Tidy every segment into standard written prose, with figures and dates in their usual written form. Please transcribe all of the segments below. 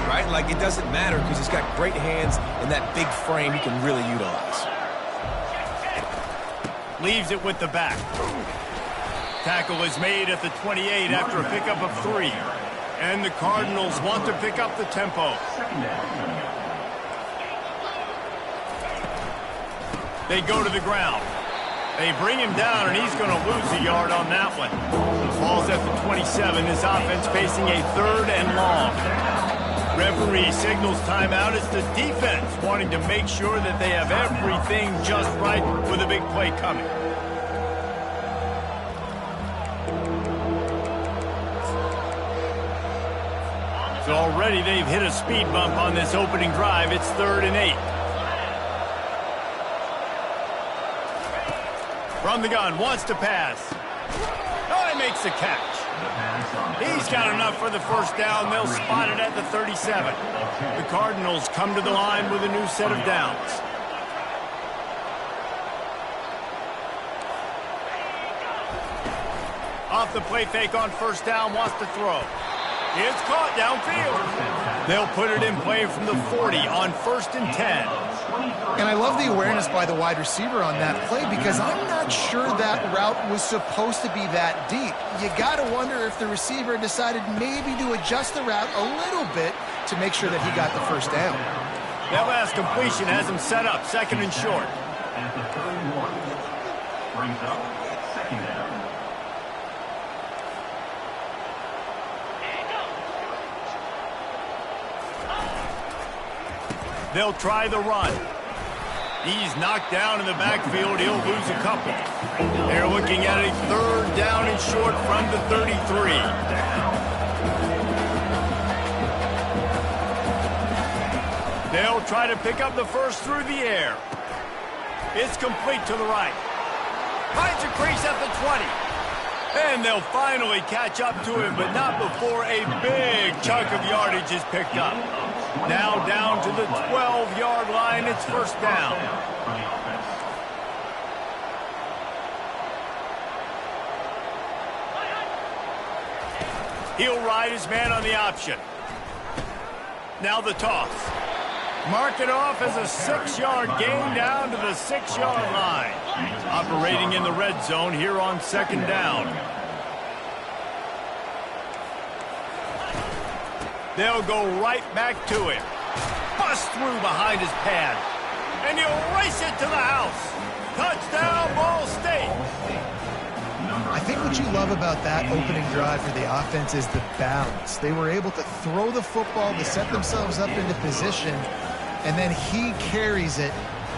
right? Like, it doesn't matter because he's got great hands and that big frame he can really utilize. Leaves it with the back. Tackle is made at the 28 after a pickup of 3. And the Cardinals want to pick up the tempo. They go to the ground. They bring him down, and he's going to lose a yard on that one. Ball's at the 27. His offense facing a 3rd and long. Referee signals timeout. It's the defense wanting to make sure that they have everything just right with a big play coming. So already they've hit a speed bump on this opening drive. It's 3rd and 8. From the gun, wants to pass. Oh, he makes the catch. He's got enough for the first down. They'll spot it at the 37. The Cardinals come to the line with a new set of downs. Off the play fake on first down, wants to throw. It's caught downfield. They'll put it in play from the 40 on 1st and 10. And I love the awareness by the wide receiver on that play because I'm not sure that route was supposed to be that deep. You got to wonder if the receiver decided maybe to adjust the route a little bit to make sure that he got the first down. That last completion has him set up 2nd and short. At the 31, brings up 2nd down. They'll try the run. He's knocked down in the backfield. He'll lose a couple. They're looking at a 3rd down and short from the 33. They'll try to pick up the first through the air. It's complete to the right. Finds a crease at the 20. And they'll finally catch up to him, but not before a big chunk of yardage is picked up. Now down to the 12-yard line. It's first down. He'll ride his man on the option. Now the toss. Mark it off as a 6-yard gain down to the 6-yard line. Operating in the red zone here on 2nd down. They'll go right back to him. Bust through behind his pad. And he'll race it to the house. Touchdown, Ball State. I think what you love about that opening drive for the offense is the balance. They were able to throw the football to set themselves up into position, and then he carries it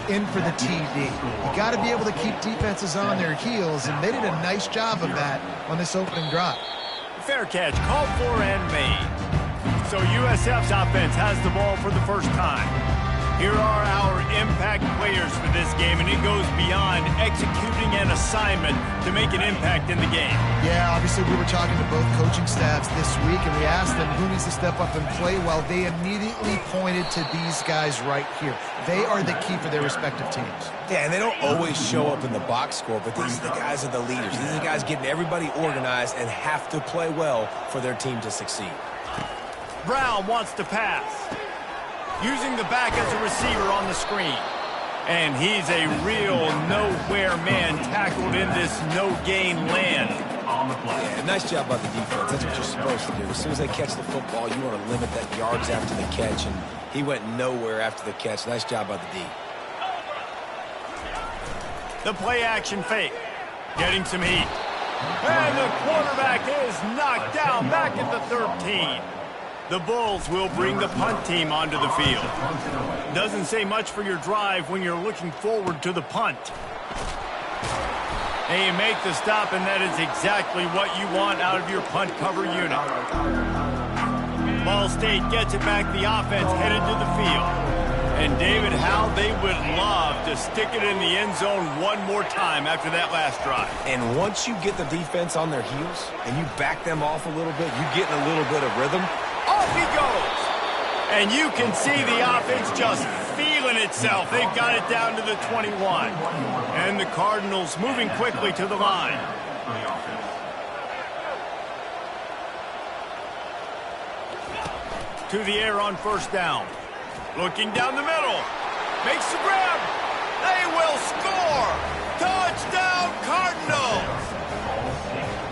in for the TD. You got to be able to keep defenses on their heels, and they did a nice job of that on this opening drive. Fair catch, called for and made. So USF's offense has the ball for the first time. Here are our impact players for this game, and it goes beyond executing an assignment to make an impact in the game. Yeah, obviously we were talking to both coaching staffs this week, and we asked them who needs to step up and play well. They immediately pointed to these guys right here. They are the key for their respective teams. Yeah, and they don't always show up in the box score, but these are the guys are the leaders. These are the guys getting everybody organized and have to play well for their team to succeed. Brown wants to pass. Using the back as a receiver on the screen. And he's a real nowhere man tackled in this no-gain land. Yeah, nice job by the defense. That's what you're supposed to do. As soon as they catch the football, you want to limit that yards after the catch, and he went nowhere after the catch. Nice job by the D. The play-action fake. Getting some heat. And the quarterback is knocked down back at the 13. The Bulls will bring the punt team onto the field. Doesn't say much for your drive when you're looking forward to the punt. They make the stop, and that is exactly what you want out of your punt cover unit. Ball State gets it back. The offense headed to the field. And David, how they would love to stick it in the end zone one more time after that last drive. And once you get the defense on their heels and you back them off a little bit, you get in a little bit of rhythm. Off he goes. And you can see the offense just feeling itself. They've got it down to the 21. And the Cardinals moving quickly to the line. to the air on first down. Looking down the middle. Makes the grab. They will score. Touchdown, Cardinals.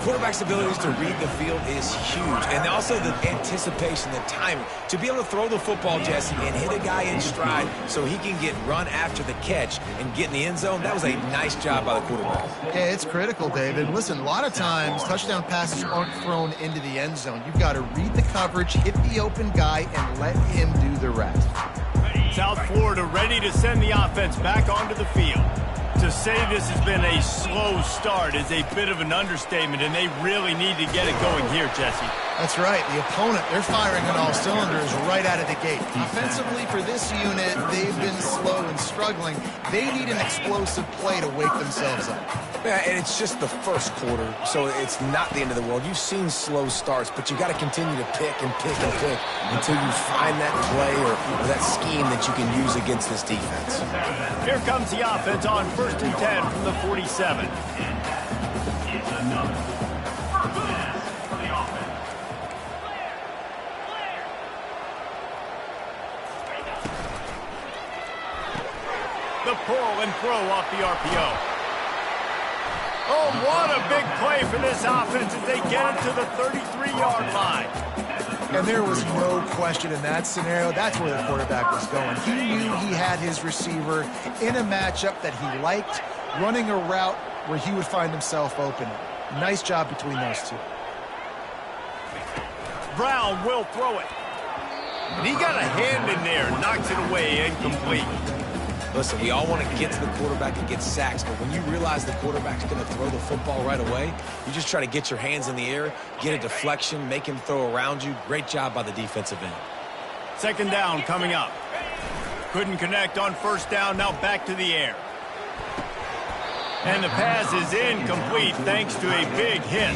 Quarterback's abilities to read the field is huge. And also the anticipation, the timing. To be able to throw the football, Jesse, and hit a guy in stride so he can get run after the catch and get in the end zone, that was a nice job by the quarterback. Yeah, it's critical, David. Listen, a lot of times touchdown passes aren't thrown into the end zone. You've got to read the coverage, hit the open guy, and let him do the rest. South Florida ready to send the offense back onto the field. To say this has been a slow start is a bit of an understatement, and they really need to get it going here, Jesse. That's right. The opponent, they're firing on all cylinders right out of the gate. Offensively, for this unit, they've been slow and struggling. They need an explosive play to wake themselves up. Yeah, and it's just the first quarter, so it's not the end of the world. You've seen slow starts, but you got to continue to pick and pick and pick until you find that play or that scheme that you can use against this defense. Here comes the offense on 1st and 10 from the 47. It's another first pass for the offense. The pull and throw off the RPO. Oh, what a big play for this offense as they get it to the 33-yard line. And there was no question in that scenario. That's where the quarterback was going. He knew he had his receiver in a matchup that he liked, running a route where he would find himself open. Nice job between those two. Brown will throw it. And he got a hand in there, knocks it away, incomplete. Listen, we all want to get to the quarterback and get sacks, but when you realize the quarterback's going to throw the football right away, you just try to get your hands in the air, get a deflection, make him throw around you. Great job by the defensive end. Second down coming up. Couldn't connect on first down, now back to the air. And the pass is incomplete thanks to a big hit.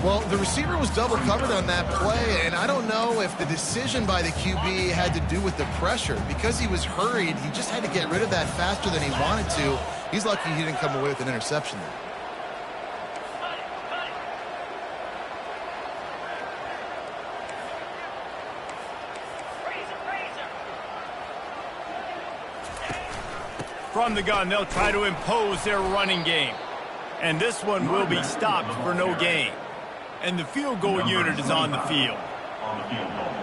Well, the receiver was double covered on that play, and I don't know if the decision by the QB had to do with the pressure. Because he was hurried, he just had to get rid of that faster than he wanted to. He's lucky he didn't come away with an interception there. From the gun, they'll try to impose their running game. And this one will be stopped for no gain. And the field goal unit is on the field. On the field goal.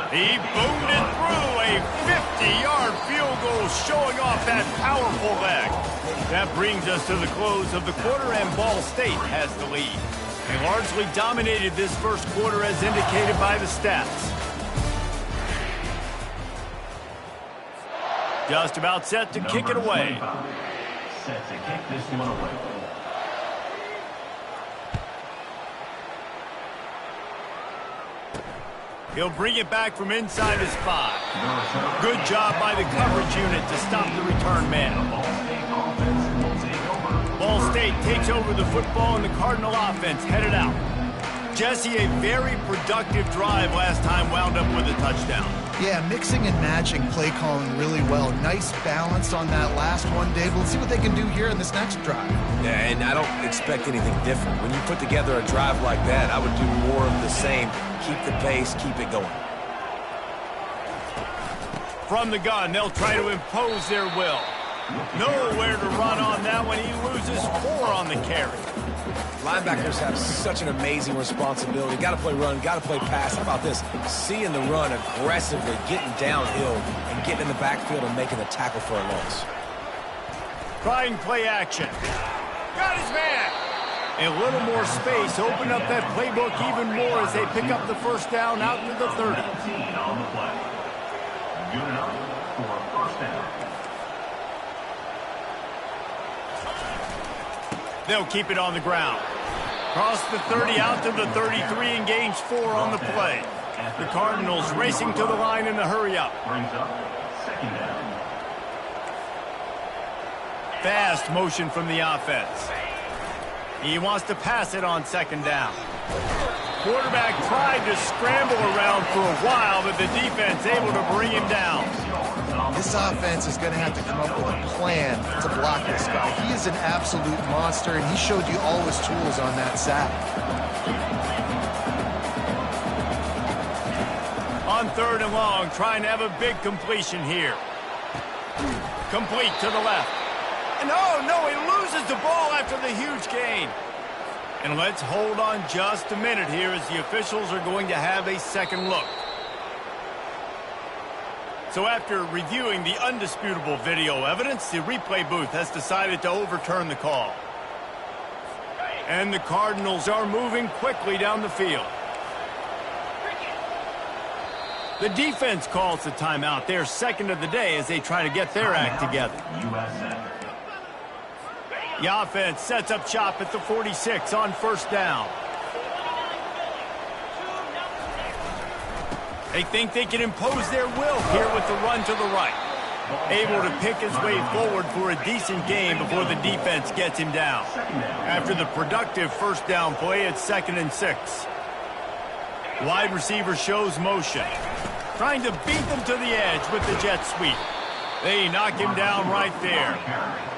He boomed it through a 50-yard field goal, showing off that powerful leg. That brings us to the close of the quarter, and Ball State has the lead. They largely dominated this first quarter as indicated by the stats. Just about set to kick it away. Set to kick this one away. He'll bring it back from inside his 5. Good job by the coverage unit to stop the return man. Ball State takes over the football, and the Cardinal offense headed out. Jesse, a very productive drive last time wound up with a touchdown. Yeah, mixing and matching play calling really well. Nice balance on that last one, Dave. Let's see what they can do here in this next drive. Yeah, and I don't expect anything different. When you put together a drive like that, I would do more of the same. Keep the pace, keep it going. From the gun, they'll try to impose their will. Nowhere to run on that one. He loses 4 on the carry. Linebackers have such an amazing responsibility. Got to play run, got to play pass. How about this? Seeing the run aggressively, getting downhill, and getting in the backfield and making the tackle for a loss. Trying play action. Got his man. A little more space. Open up that playbook even more as they pick up the first down out to the 30. On the play. Good enough for a first down. They'll keep it on the ground. Cross the 30 out to the 33 and gains 4 on the play. The Cardinals racing to the line in the hurry-up. Brings up second down. Fast motion from the offense. He wants to pass it on second down. Quarterback tried to scramble around for a while, but the defense able to bring him down. this offense is going to have to come up with a plan to block this guy. He is an absolute monster, and he showed you all his tools on that sack. On 3rd and long, trying to have a big completion here. Complete to the left. And oh, no, he loses the ball after the huge gain. And let's hold on just a minute here as the officials are going to have a second look. So after reviewing the undisputable video evidence, the replay booth has decided to overturn the call. And the Cardinals are moving quickly down the field. The defense calls the timeout. Their second of the day as they try to get their act together. The offense sets up shop at the 46 on 1st down. They think they can impose their will here with the run to the right. Able to pick his way forward for a decent gain before the defense gets him down. After the productive 1st down play, it's 2nd and 6. Wide receiver shows motion. Trying to beat them to the edge with the jet sweep. They knock him down right there.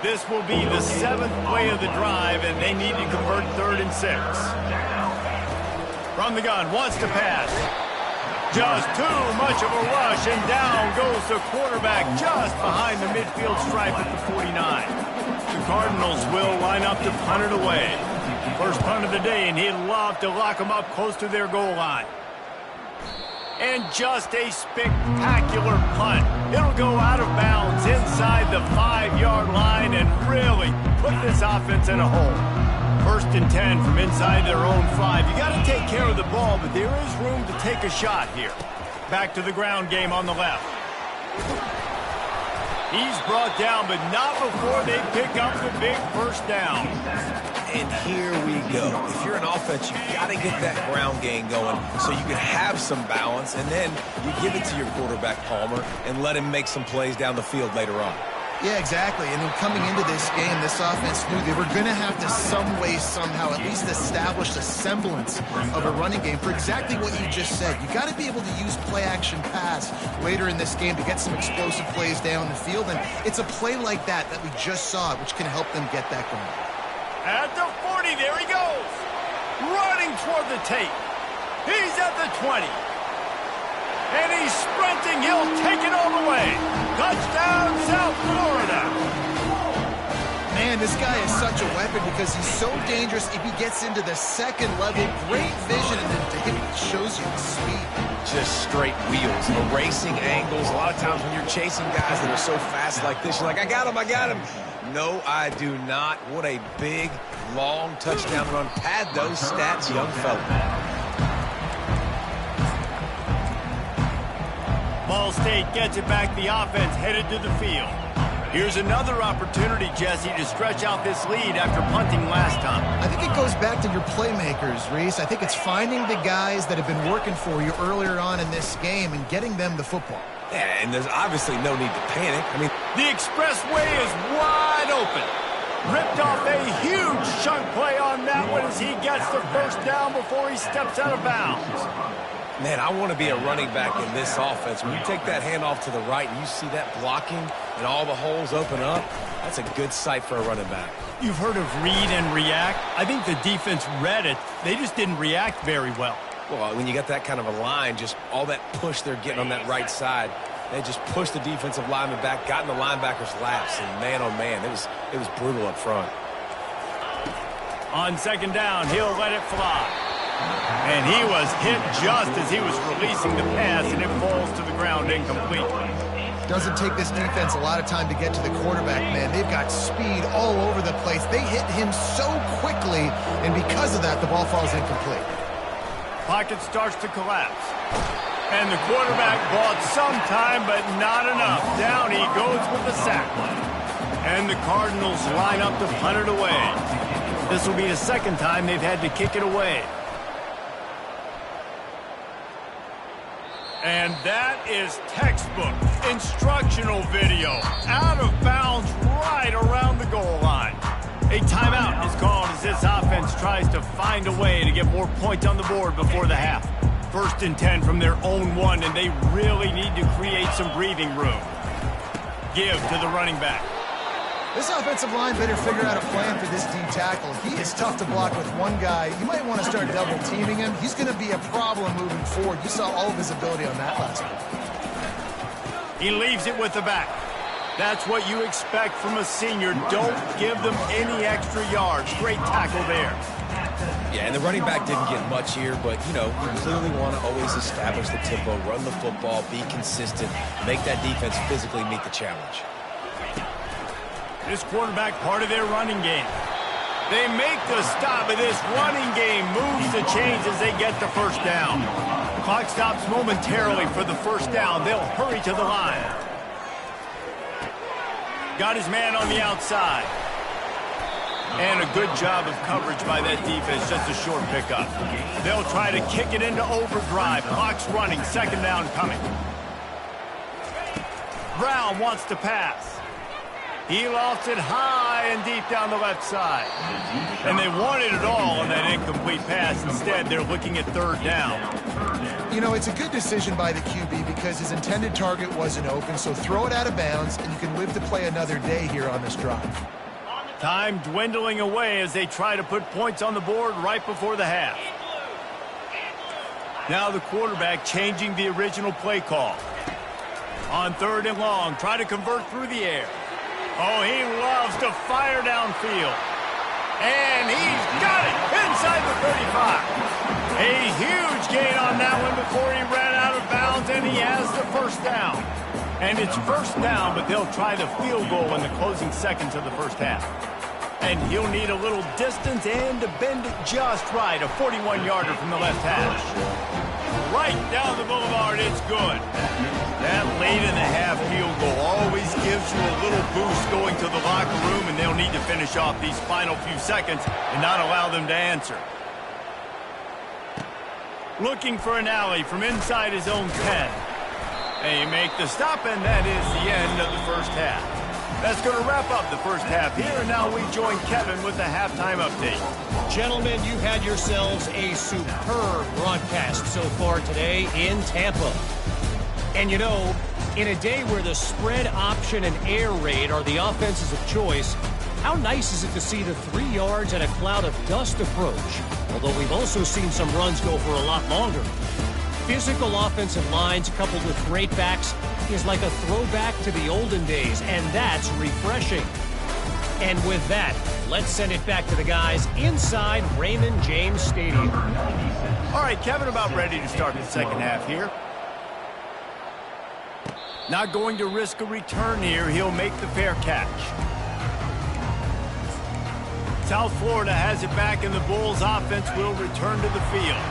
This will be the 7th play of the drive, and they need to convert 3rd and 6. From the gun, wants to pass. Just too much of a rush, and down goes the quarterback just behind the midfield stripe at the 49. The Cardinals will line up to punt it away. First punt of the day, and he'd love to lock them up close to their goal line. And just a spectacular punt. It'll go out of bounds inside the 5-yard line and really put this offense in a hole. 1st and 10 from inside their own 5. You got to take care of the ball, but there is room to take a shot here. Back to the ground game on the left. He's brought down, but not before they pick up the big 1st down. And here we go. If you're an offense, you've got to get that ground game going so you can have some balance, and then you give it to your quarterback, Palmer, and let him make some plays down the field later on. Yeah, exactly. And then coming into this game, this offense knew they were going to have to some way, somehow, at least establish a semblance of a running game for exactly what you just said. You got to be able to use play-action pass later in this game to get some explosive plays down the field. And it's a play like that that we just saw, which can help them get that going. At the 40, there he goes. Running toward the tape. He's at the 20. And he's sprinting. He'll take it all the way. Touchdown, South Florida. Man, this guy is such a weapon because he's so dangerous if he gets into the 2nd level. Great vision, and then to him, it shows you the speed. Just straight wheels, erasing angles. A lot of times when you're chasing guys that are so fast like this, you're like, I got him, I got him. No, I do not. What a big, long touchdown run. Pad those stats, young fella. Ball State gets it back. The offense headed to the field. Here's another opportunity, Jesse, to stretch out this lead after punting last time. I think it goes back to your playmakers, Reese. I think it's finding the guys that have been working for you earlier on in this game and getting them the football. Yeah, and there's obviously no need to panic. I mean, the expressway is wide open. Ripped off a huge chunk play on that one as he gets the 1st down before he steps out of bounds. Man, I want to be a running back in this offense. When you take that handoff to the right and you see that blocking and all the holes open up, that's a good sight for a running back. You've heard of read and react. I think the defense read it. They just didn't react very well. Well, when you got that kind of a line, just all that push they're getting on that right side, they just pushed the defensive lineman back, got in the linebacker's laps, and man, oh man, it was brutal up front. On 2nd down, he'll let it fly. And he was hit just as he was releasing the pass, and it falls to the ground incomplete. Doesn't take this defense a lot of time to get to the quarterback, man. They've got speed all over the place. They hit him so quickly, and because of that, the ball falls incomplete. Pocket starts to collapse. And the quarterback bought some time, but not enough. Down he goes with the sack. And the Cardinals line up to punt it away. This will be the 2nd time they've had to kick it away. And that is textbook instructional video. Out of bounds right around the goal line. A timeout is called as this offense tries to find a way to get more points on the board before the half. 1st and 10 from their own 1, and they really need to create some breathing room. give to the running back. This offensive line better figure out a plan for this D tackle. He is tough to block with one guy. You might want to start double teaming him. He's going to be a problem moving forward. You saw all of his ability on that last one. He leaves it with the back. That's what you expect from a senior. Don't give them any extra yards. Great tackle there. Yeah, and the running back didn't get much here, but, you know, you clearly want to always establish the tempo, run the football, be consistent, make that defense physically meet the challenge. This quarterback part of their running game. They make the stop, but this running game moves the chains as they get the first down. Clock stops momentarily for the first down. They'll hurry to the line. Got his man on the outside. And a good job of coverage by that defense, just a short pickup. They'll try to kick it into overdrive. Clock's running, second down coming. Brown wants to pass. He lost it high and deep down the left side. And they wanted it all on that incomplete pass. Instead, they're looking at third down. You know, it's a good decision by the QB because his intended target wasn't open, so throw it out of bounds, and you can live to play another day here on this drive. Time dwindling away as they try to put points on the board right before the half. Now the quarterback changing the original play call. On third and long, try to convert through the air. Oh, he loves to fire downfield. And he's got it inside the 35. A huge gain on that one before he ran out of bounds, and he has the first down. And it's first down, but they'll try the field goal in the closing seconds of the first half. And he'll need a little distance and to bend it just right. A 41-yarder from the left hash. Right down the boulevard, it's good. That late in the half field goal always gives you a little boost going to the locker room, and they'll need to finish off these final few seconds and not allow them to answer. Looking for an alley from inside his own 10. They make the stop, and that is the end of the first half. That's going to wrap up the first half here, and now we join Kevin with the halftime update. Gentlemen, you've had yourselves a superb broadcast so far today in Tampa. And you know, in a day where the spread option and air raid are the offenses of choice, how nice is it to see the 3 yards and a cloud of dust approach? Although we've also seen some runs go for a lot longer. Physical offensive lines coupled with great backs is like a throwback to the olden days, and that's refreshing. And with that, let's send it back to the guys inside Raymond James Stadium. All right, Kevin, about ready to start the second half here. Not going to risk a return here. He'll make the fair catch. South Florida has it back, and the Bulls offense will return to the field.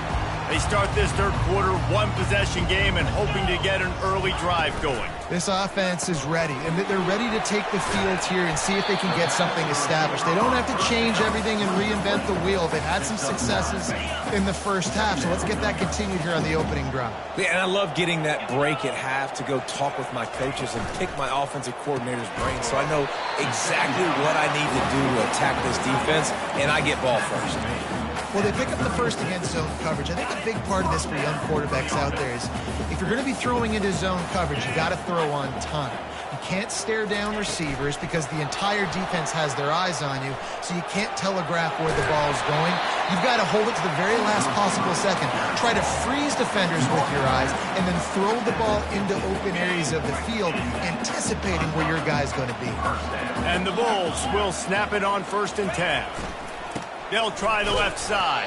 They start this third quarter, one-possession game, and hoping to get an early drive going. This offense is ready, and they're ready to take the field here and see if they can get something established. They don't have to change everything and reinvent the wheel. They've had some successes in the first half, so let's get that continued here on the opening drive. Yeah, and I love getting that break at half to go talk with my coaches and pick my offensive coordinator's brain so I know exactly what I need to do to attack this defense, and I get ball first. Well, they pick up the first against zone coverage. I think a big part of this for young quarterbacks out there is if you're going to be throwing into zone coverage, you got to throw on time. You can't stare down receivers because the entire defense has their eyes on you, so you can't telegraph where the ball is going. You've got to hold it to the very last possible second. Try to freeze defenders with your eyes and then throw the ball into open areas of the field, anticipating where your guy's going to be. And the Bulls will snap it on 1st and 10. They'll try the left side.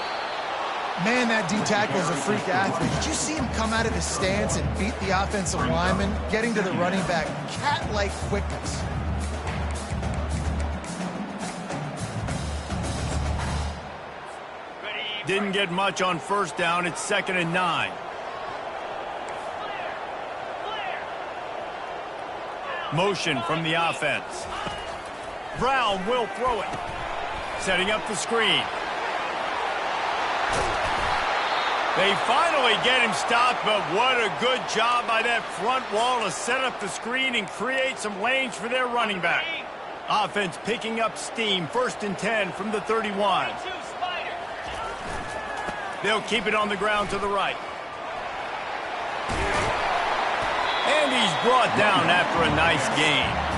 Man, that D-tackle is a freak athlete. Did you see him come out of his stance and beat the offensive lineman, getting to the running back? Cat-like quickness. Didn't get much on first down. It's 2nd and 9. Motion from the offense. Brown will throw it. Setting up the screen. They finally get him stopped, but what a good job by that front wall to set up the screen and create some lanes for their running back. Offense picking up steam. 1st and 10 from the 31. They'll keep it on the ground to the right. And he's brought down after a nice gain.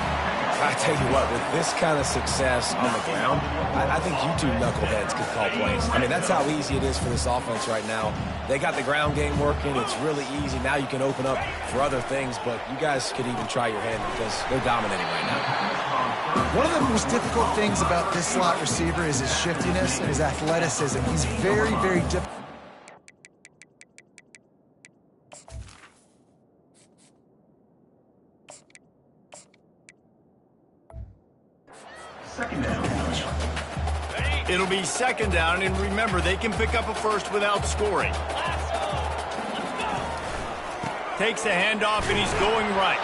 I tell you what, with this kind of success on the ground, I think you two knuckleheads could call plays. I mean, that's how easy it is for this offense right now. They got the ground game working. It's really easy. Now you can open up for other things, but you guys could even try your hand because they're dominating right now. One of the most difficult things about this slot receiver is his shiftiness and his athleticism. He's very, very difficult. Second down. It'll be second down, and remember, they can pick up a first without scoring. Takes the handoff, and he's going right.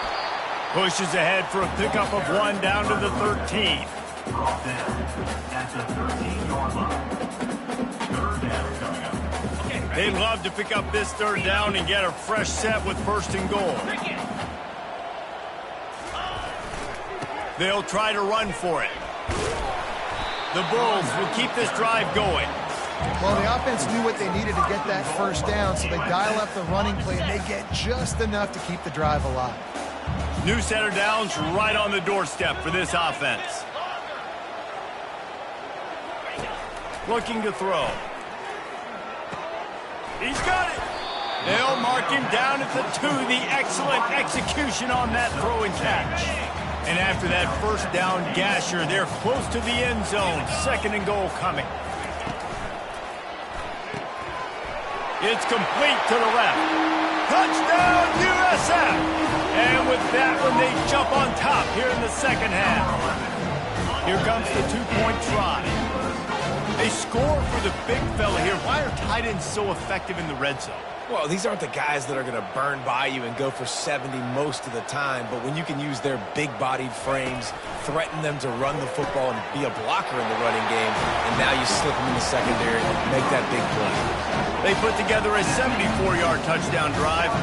Pushes ahead for a pickup of 1 down to the 13. Brought down at the 13-yard line. Third down coming up. They'd love to pick up this third down and get a fresh set with first and goal. They'll try to run for it. The Bulls will keep this drive going. Well, the offense knew what they needed to get that first down, so they dial up the running play, and they get just enough to keep the drive alive. New set of downs right on the doorstep for this offense. Looking to throw. He's got it. They'll mark him down at the 2. The excellent execution on that throw and catch. And after that first down gasher, they're close to the end zone. Second and goal coming. It's complete to the left. Touchdown, USF! And with that one, they jump on top here in the second half. Here comes the 2-point try. They score for the big fella here. Why are tight ends so effective in the red zone? Well, these aren't the guys that are going to burn by you and go for 70 most of the time, but when you can use their big-bodied frames, threaten them to run the football and be a blocker in the running game, and now you slip them in the secondary and make that big play. They put together a 74-yard touchdown drive,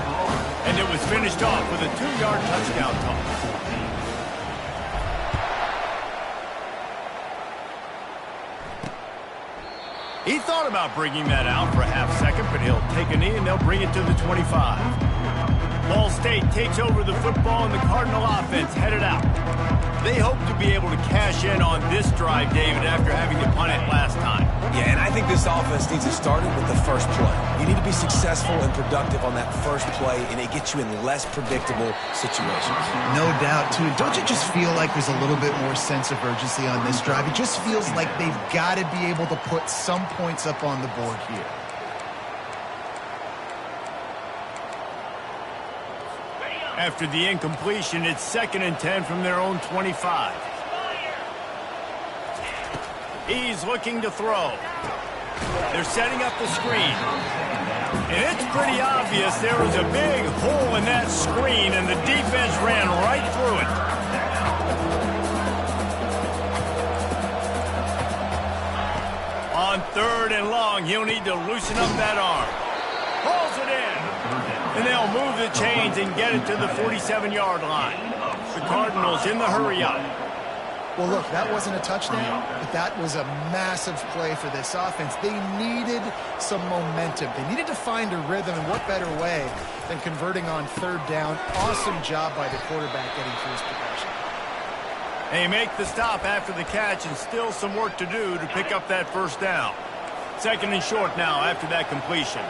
and it was finished off with a 2-yard touchdown toss. He thought about bringing that out for a half second, but he'll take a knee and they'll bring it to the 25. Ball State takes over the football and the Cardinal offense headed out. They hope to be able to cash in on this drive, David, after having to punt it last time. Yeah, and I think this offense needs to start it with the first play. You need to be successful and productive on that first play, and it gets you in less predictable situations. No doubt, too. Don't you just feel like there's a little bit more sense of urgency on this drive? It just feels like they've got to be able to put some points up on the board here. After the incompletion, it's 2nd and 10 from their own 25. He's looking to throw. They're setting up the screen. And it's pretty obvious there was a big hole in that screen, and the defense ran right through it. On 3rd and long, he'll need to loosen up that arm. Pulls it in. And they'll move the chains and get it to the 47-yard line. The Cardinals in the hurry-up. Well, look, that wasn't a touchdown, but that was a massive play for this offense. They needed some momentum. They needed to find a rhythm, and what better way than converting on 3rd down. Awesome job by the quarterback getting through his progression. They make the stop after the catch, and still some work to do to pick up that first down. 2nd and short now after that completion.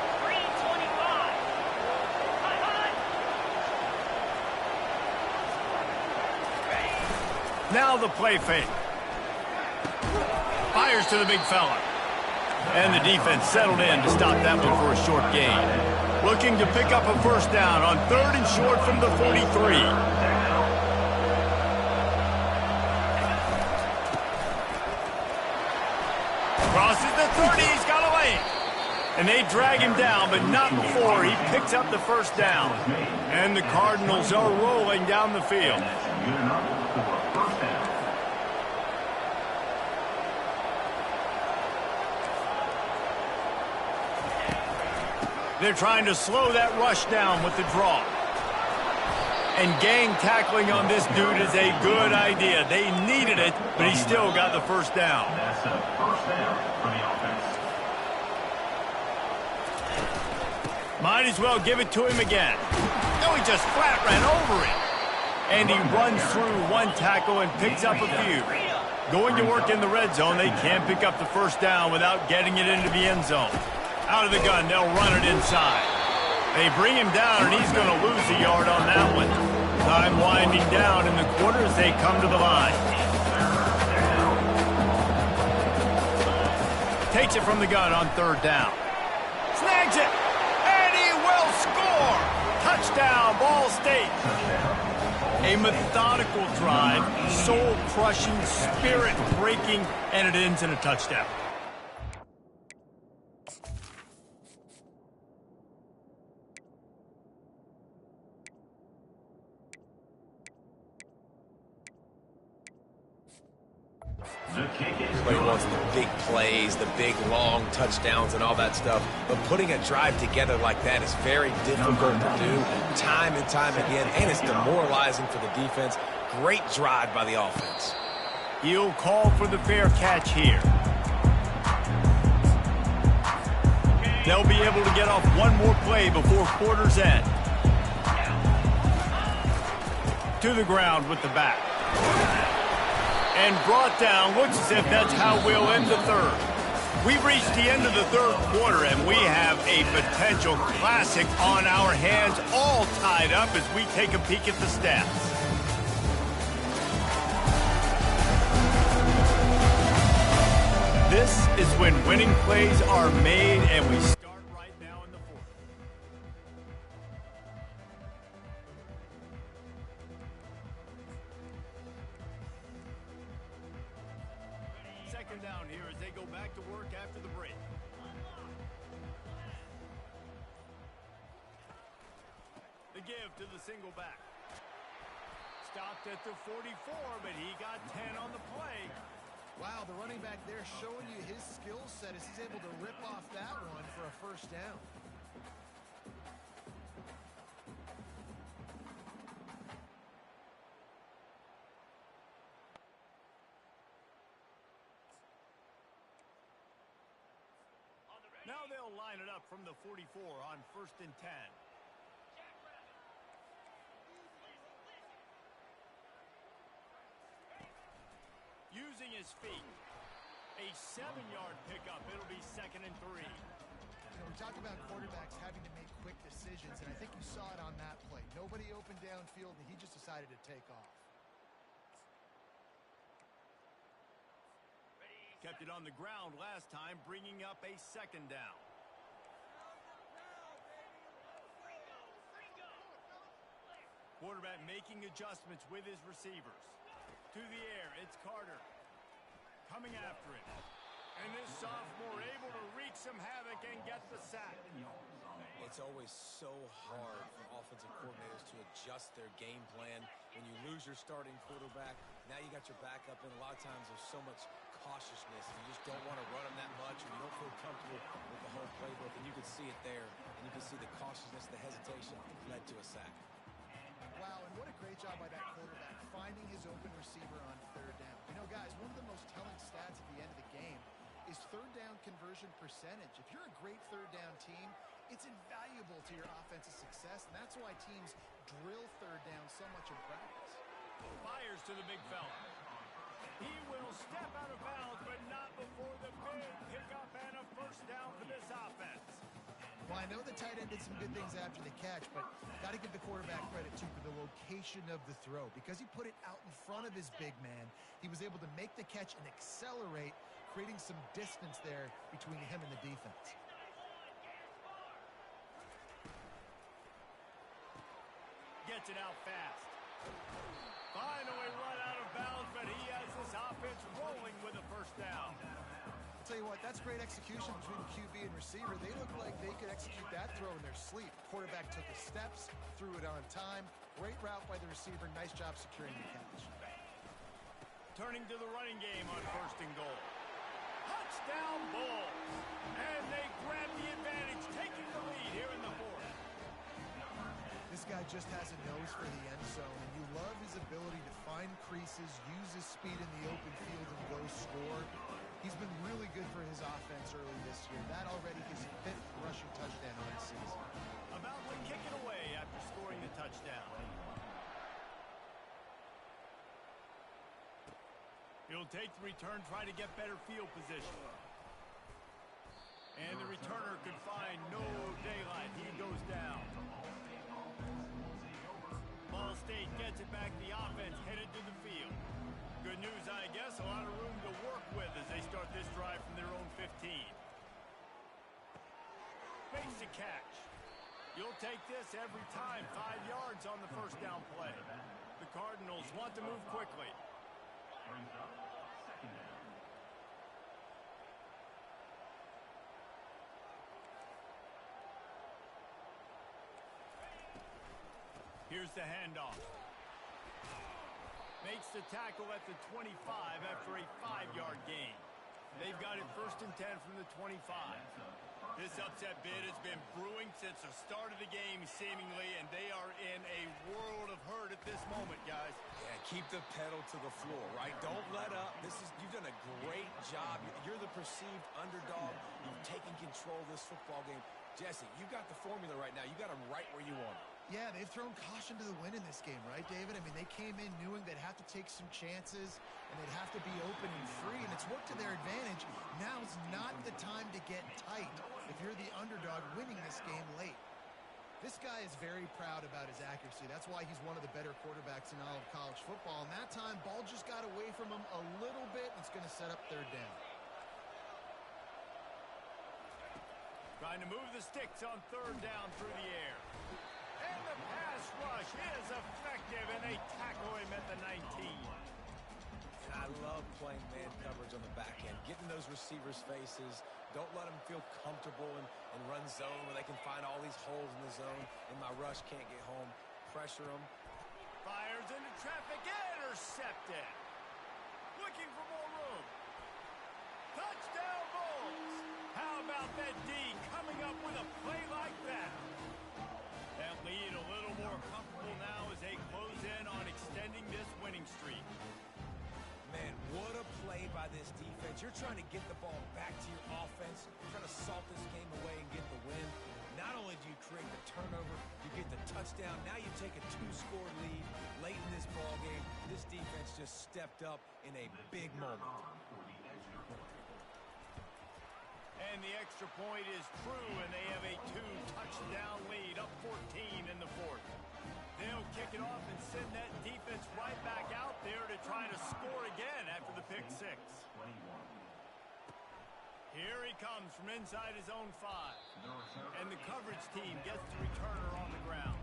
Now the play fake. Fires to the big fella. And the defense settled in to stop that one for a short gain. Looking to pick up a first down on 3rd and short from the 43. Crosses the 30. He's got away. And they drag him down, but not before he picks up the first down. And the Cardinals are rolling down the field. They're trying to slow that rush down with the draw. And gang tackling on this dude is a good idea. They needed it, but he still got the first down. That's a first down for the offense. Might as well give it to him again. No, he just flat ran over it. And he runs through one tackle and picks up a few. Going to work in the red zone, they can't pick up the first down without getting it into the end zone. Out of the gun, they'll run it inside. They bring him down, and he's going to lose a yard on that one. Time winding down in the quarter as they come to the line. Takes it from the gun on third down. Snags it, and he will score. Touchdown, Ball State. A methodical drive, soul-crushing, spirit-breaking, and it ends in a touchdown. Everybody wants the big plays, the big, long touchdowns and all that stuff. But putting a drive together like that is very difficult to do time and time again, and it's demoralizing for the defense. Great drive by the offense. He'll call for the fair catch here. They'll be able to get off one more play before quarter's end. To the ground with the back. And brought down. Looks as if that's how we'll end the third. We've reached the end of the third quarter, and we have a potential classic on our hands, all tied up as we take a peek at the stats. This is when winning plays are made, and we start right now in the fourth. Second down here as they go back to work after the break. The give to the single back. Stopped at the 44, but he got 10 on the play. Wow, the running back there showing you his skill set as he's able to rip off that one for a first down. Now they'll line it up from the 44 on 1st and 10. Using his feet. A 7-yard pickup. It'll be 2nd and 3. You know, we talk about quarterbacks having to make quick decisions, and I think you saw it on that play. Nobody opened downfield, and he just decided to take off. Kept it on the ground last time, bringing up a 2nd down. Quarterback making adjustments with his receivers. To the air, it's Carter. Coming after it. And this sophomore able to wreak some havoc and get the sack. It's always so hard for offensive coordinators to adjust their game plan. When you lose your starting quarterback, now you got your backup, and a lot of times there's so much cautiousness. You just don't want to run them that much, or you don't feel comfortable with the whole playbook, and you can see it there, and you can see the cautiousness, the hesitation led to a sack. Wow, and what a great job by that quarterback, finding his open receiver on third down. You know, guys, one of the most telling stats at the end of the game is third down conversion percentage. If you're a great third down team, it's invaluable to your offensive success, and that's why teams drill third down so much in practice. Fires to the big fella. He will step out of bounds, but not before the big pickup and a first down for this offense. Well, I know the tight end did some good things after the catch, but got to give the quarterback credit, too, for the location of the throw. Because he put it out in front of his big man, he was able to make the catch and accelerate, creating some distance there between him and the defense. Gets it out fast. Finally run out of bounds, but he has this offense rolling with a first down. Tell you what, that's great execution between QB and receiver. They look like they could execute that throw in their sleep. Quarterback took his steps, threw it on time. Great route by the receiver. Nice job securing the catch. Turning to the running game on 1st and goal. Touchdown Bulls. And they grab the advantage, taking the lead here in the fourth. This guy just has a nose for the end zone, and you love his ability to find creases, use his speed in the open field, and go score. He's been really good for his offense early this year. That already his 5th rushing touchdown on the season. About to kick it away after scoring the touchdown. He'll take the return, try to get better field position. And the returner could find no daylight. He goes down. Ball State gets it back. The offense headed to the field. Good news, I guess. A lot of room to work with as they start this drive from their own 15. Makes the catch. You'll take this every time. 5 yards on the first down play. The Cardinals want to move quickly. Brings up second down. Here's the handoff. Makes the tackle at the 25 after a 5-yard gain. They've got it 1st and 10 from the 25. This upset bid has been brewing since the start of the game, seemingly, and they are in a world of hurt at this moment, guys. Yeah, keep the pedal to the floor, right? Don't let up. You've done a great job. You're the perceived underdog. You've taken control of this football game. Jesse, you got the formula right now. You got them right where you want them. Yeah, they've thrown caution to the wind in this game, right, David? I mean, they came in knowing they'd have to take some chances and they'd have to be open and free, and it's worked to their advantage. Now's not the time to get tight if you're the underdog winning this game late. This guy is very proud about his accuracy. That's why he's one of the better quarterbacks in all of college football. And that time, ball just got away from him a little bit, and it's going to set up 3rd down. Trying to move the sticks on 3rd down through the air. And the pass rush is effective, and they tackle him at the 19. And I love playing man coverage on the back end, getting those receivers' faces. Don't let them feel comfortable and run zone where they can find all these holes in the zone, and my rush can't get home. Pressure them. Fires into traffic, intercepted. Looking for more room. Touchdown, Bulls. How about that D coming up with a play like that? That lead a little more comfortable now as they close in on extending this winning streak. Man, what a play by this defense. You're trying to get the ball back to your offense, trying to salt this game away and get the win. Not only do you create the turnover, you get the touchdown. Now you take a 2-score lead late in this ball game. This defense just stepped up in a big moment. And the extra point is true, and they have a 2-touchdown lead, up 14 in the 4th. They'll kick it off and send that defense right back out there to try to score again after the pick 6. Here he comes from inside his own 5. And the coverage team gets the returner on the ground.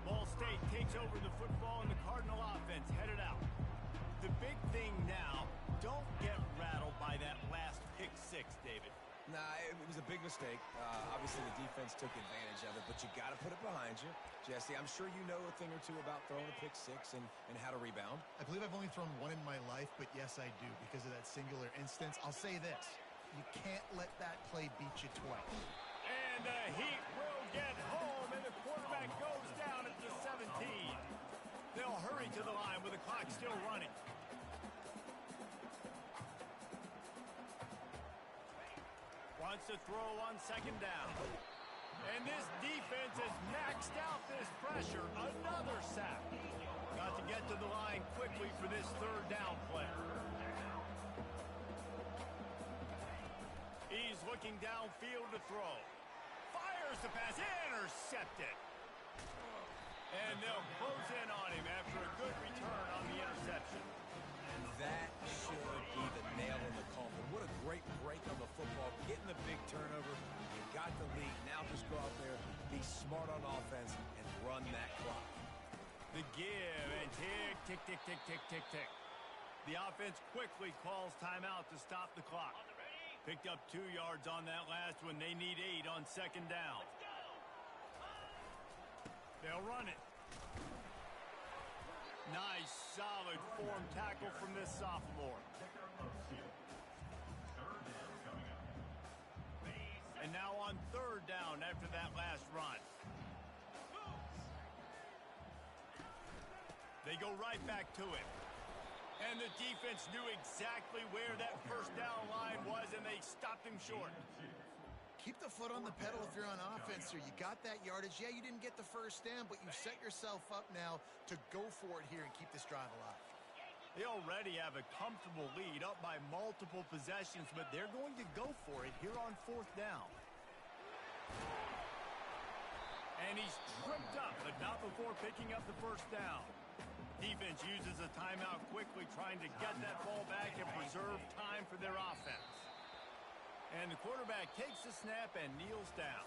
Ball State takes over the football, and the Cardinal offense headed out. The big thing now, don't get rattled by that last pick 6, David. Nah, it was a big mistake. Obviously, the defense took advantage of it, but you got to put it behind you. Jesse, I'm sure you know a thing or two about throwing a pick 6 and how to rebound. I believe I've only thrown one in my life, but yes, I do because of that singular instance. I'll say this. You can't let that play beat you twice. And the Heat will get home, and the quarterback goes down at the 17. They'll hurry to the line with the clock still running. Wants to throw on 2nd down. And this defense has maxed out this pressure. Another sack. Got to get to the line quickly for this 3rd down play. He's looking downfield to throw. Fires the pass. Intercepted. And they'll close in on him after a good return on the interception. That should be the nail in the coffin. What a great break on the football. Getting the big turnover. You got the lead. Now just go out there, be smart on offense, and run that clock. The give and tick, tick, tick, tick, tick, tick, tick. The offense quickly calls timeout to stop the clock. Picked up 2 yards on that last one. They need 8 on 2nd down. They'll run it. Nice, solid form tackle from this sophomore. And now on 3rd down after that last run. They go right back to it. And the defense knew exactly where that 1st down line was, and they stopped him short. Keep the foot on the pedal if you're on offense here. You got that yardage. Yeah, you didn't get the 1st down, but you set yourself up now to go for it here and keep this drive alive. They already have a comfortable lead, up by multiple possessions, but they're going to go for it here on 4th down. And he's tripped up, but not before picking up the first down. Defense uses a timeout quickly, trying to get that ball back and preserve time for their offense. And the quarterback takes the snap and kneels down.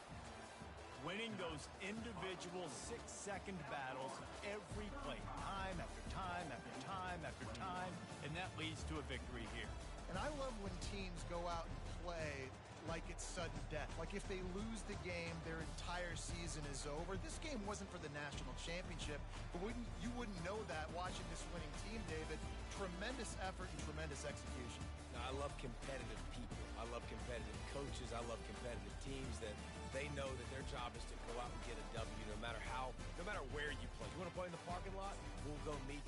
Winning those individual 6-second battles every play, time after time after time after time, and that leads to a victory here. And I love when teams go out and play like it's sudden death. Like if they lose the game, their entire season is over. This game wasn't for the national championship, but you wouldn't know that watching this winning team, David. Tremendous effort and tremendous execution. Now, I love competitive people. I love competitive coaches. I love competitive teams that they know that their job is to go out and get a W no matter where you play. You want to play in the parking lot? We'll go meet